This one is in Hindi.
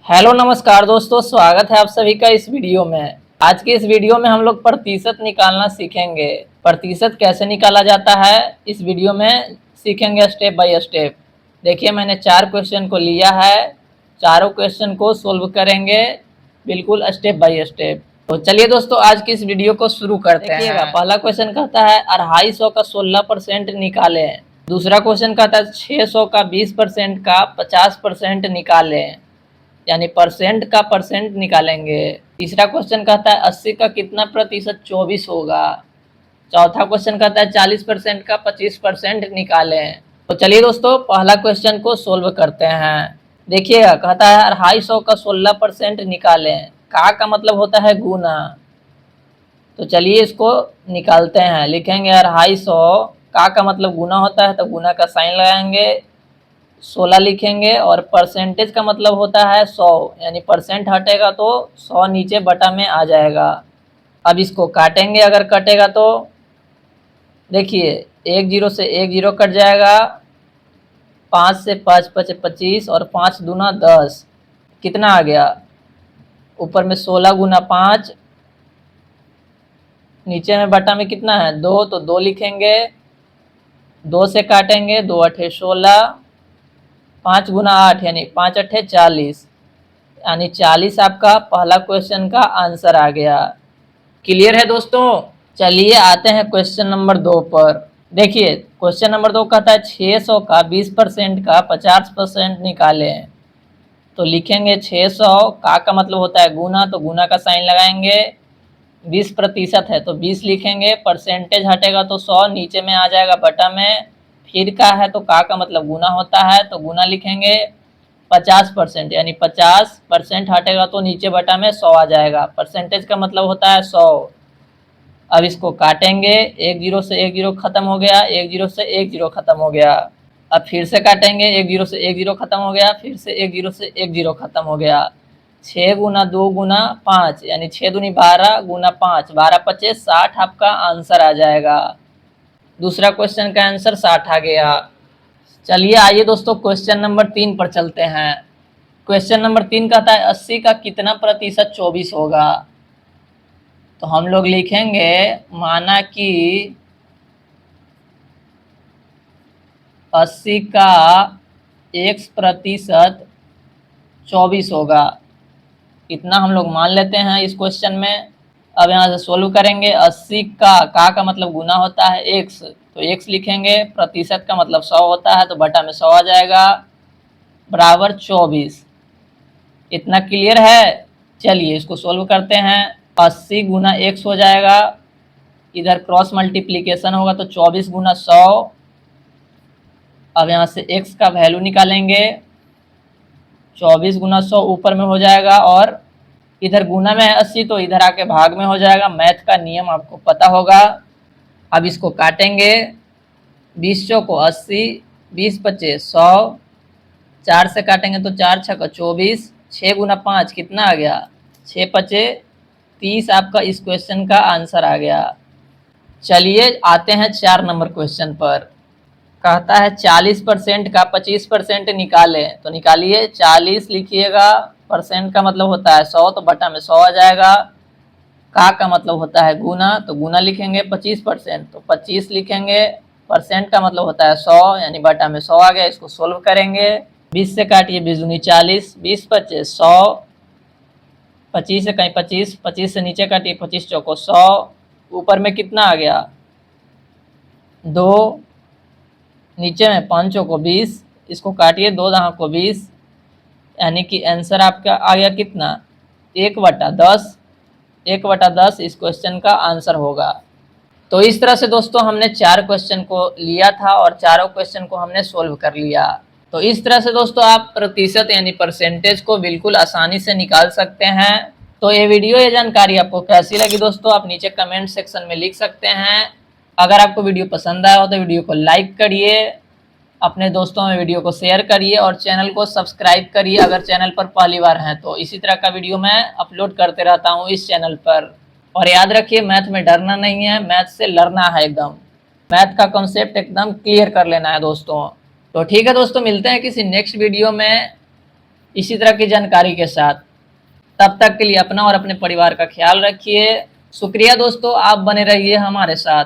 हेलो नमस्कार दोस्तों, स्वागत है आप सभी का इस वीडियो में। आज की इस वीडियो में हम लोग प्रतिशत निकालना सीखेंगे। प्रतिशत कैसे निकाला जाता है इस वीडियो में सीखेंगे स्टेप बाय स्टेप। देखिए, मैंने 4 क्वेश्चन को लिया है, चारों क्वेश्चन को सोल्व करेंगे बिल्कुल स्टेप बाय स्टेप। तो चलिए दोस्तों, आज की इस वीडियो को शुरू करते हैं। पहला क्वेश्चन कहता है 250 का 16% निकालें। दूसरा क्वेश्चन कहता है 600 का 20% का 50% निकालें, यानी परसेंट का परसेंट निकालेंगे। तीसरा क्वेश्चन कहता है 80 का कितना प्रतिशत 24 होगा। चौथा क्वेश्चन कहता है 40% का 25% निकालें। तो चलिए दोस्तों, पहला क्वेश्चन को सोल्व करते हैं। देखिएगा, कहता है 250 का 16% निकालें। का मतलब होता है गुना। तो चलिए इसको निकालते हैं। लिखेंगे 250, का मतलब गुना होता है, तो गुना का साइन लगाएंगे, 16 लिखेंगे, और परसेंटेज का मतलब होता है 100, यानी परसेंट हटेगा तो 100 नीचे बटा में आ जाएगा। अब इसको काटेंगे, अगर कटेगा तो देखिए 1 जीरो से 1 जीरो कट जाएगा, 5 से 5 पचे 25, और 5 दूना 10, कितना आ गया ऊपर में 16 गुना 5, नीचे में बटा में कितना है 2, तो 2 लिखेंगे, 2 से काटेंगे, 2 अठे 16, 5 गुना 8 यानी 5 अठे 40, यानी 40 आपका पहला क्वेश्चन का आंसर आ गया। क्लियर है दोस्तों। चलिए आते हैं क्वेश्चन नंबर 2 पर। देखिए क्वेश्चन नंबर 2 कहता है 600 का 20% का 50% निकालें। तो लिखेंगे 600, का मतलब होता है गुना, तो गुना का साइन लगाएंगे, 20% है तो 20 लिखेंगे, परसेंटेज हटेगा तो 100 नीचे में आ जाएगा बटा में, फिर का है तो का मतलब गुना होता है, तो गुना लिखेंगे, 50% यानी 50% हटेगा तो नीचे बटा में 100 आ जाएगा। परसेंटेज का मतलब होता है 100। अब इसको काटेंगे, 1 जीरो से 1 जीरो खत्म हो गया, 1 जीरो से 1 जीरो खत्म हो गया। अब फिर से काटेंगे, 1 जीरो से 1 जीरो खत्म हो गया, फिर से 1 जीरो से 1 जीरो खत्म हो गया। 6 गुना 2 गुना 5, यानी 6 दूनी 12 गुना 5, 12 पचे 60 आपका आंसर आ जाएगा। दूसरा क्वेश्चन का आंसर 60 आ गया। चलिए आइए दोस्तों क्वेश्चन नंबर 3 पर चलते हैं। क्वेश्चन नंबर 3 कहता है 80 का कितना प्रतिशत 24 होगा। तो हम लोग लिखेंगे, माना कि 80 का x% 24 होगा, इतना हम लोग मान लेते हैं इस क्वेश्चन में। अब यहाँ से सोल्व करेंगे। 80 का मतलब गुना होता है x, तो x लिखेंगे, प्रतिशत का मतलब 100 होता है, तो बटा में 100 आ जाएगा, बराबर 24। इतना क्लियर है। चलिए इसको सोल्व करते हैं। 80 गुना x हो जाएगा, इधर क्रॉस मल्टीप्लीकेशन होगा तो 24 गुना 100। अब यहाँ से x का वैल्यू निकालेंगे, 24 गुना 100 ऊपर में हो जाएगा, और इधर गुना में है 80 तो इधर आके भाग में हो जाएगा। मैथ का नियम आपको पता होगा। अब इसको काटेंगे, 20 चौको 80, 20 पचे 100, 4 से काटेंगे तो 4 छक्का 24, 6 गुना 5 कितना आ गया 6 पचे 30, आपका इस क्वेश्चन का आंसर आ गया। चलिए आते हैं 4 नंबर क्वेश्चन पर। कहता है 40% का 25% निकालें। तो निकालिए, 40 लिखिएगा, परसेंट का मतलब होता है 100, तो बटा में 100 आ जाएगा। का मतलब होता है गुना, तो गुना लिखेंगे, 25% तो 25 लिखेंगे, परसेंट का मतलब होता है 100, यानी बटा में 100 आ गया। इसको सोल्व करेंगे, 20 से काटिए, 20 दूनी 40, 20 पचे 100, 25 से कहीं 25, 25 से नीचे काटिए, 25 चौको 100, ऊपर में कितना आ गया 2, नीचे में 5 को 20, इसको काटिए, 2 दहा को 20, यानी कि आंसर आपका आ गया कितना 1/10। 1/10 इस क्वेश्चन का आंसर होगा। तो इस तरह से दोस्तों हमने 4 क्वेश्चन को लिया था और चारों क्वेश्चन को हमने सोल्व कर लिया। तो इस तरह से दोस्तों आप प्रतिशत यानी परसेंटेज को बिल्कुल आसानी से निकाल सकते हैं। तो ये वीडियो, ये जानकारी आपको कैसी लगी दोस्तों, आप नीचे कमेंट सेक्शन में लिख सकते हैं। अगर आपको वीडियो पसंद आया हो तो वीडियो को लाइक करिए, अपने दोस्तों में वीडियो को शेयर करिए, और चैनल को सब्सक्राइब करिए अगर चैनल पर पहली बार हैं तो। इसी तरह का वीडियो मैं अपलोड करते रहता हूँ इस चैनल पर। और याद रखिए, मैथ में डरना नहीं है, मैथ से लड़ना है एकदम। मैथ का कॉन्सेप्ट एकदम क्लियर कर लेना है दोस्तों। तो ठीक है दोस्तों, मिलते हैं किसी नेक्स्ट वीडियो में। इसी तरह की जानकारी के साथ। तब तक के लिए अपना और अपने परिवार का ख्याल रखिए। शुक्रिया दोस्तों, आप बने रहिए हमारे साथ।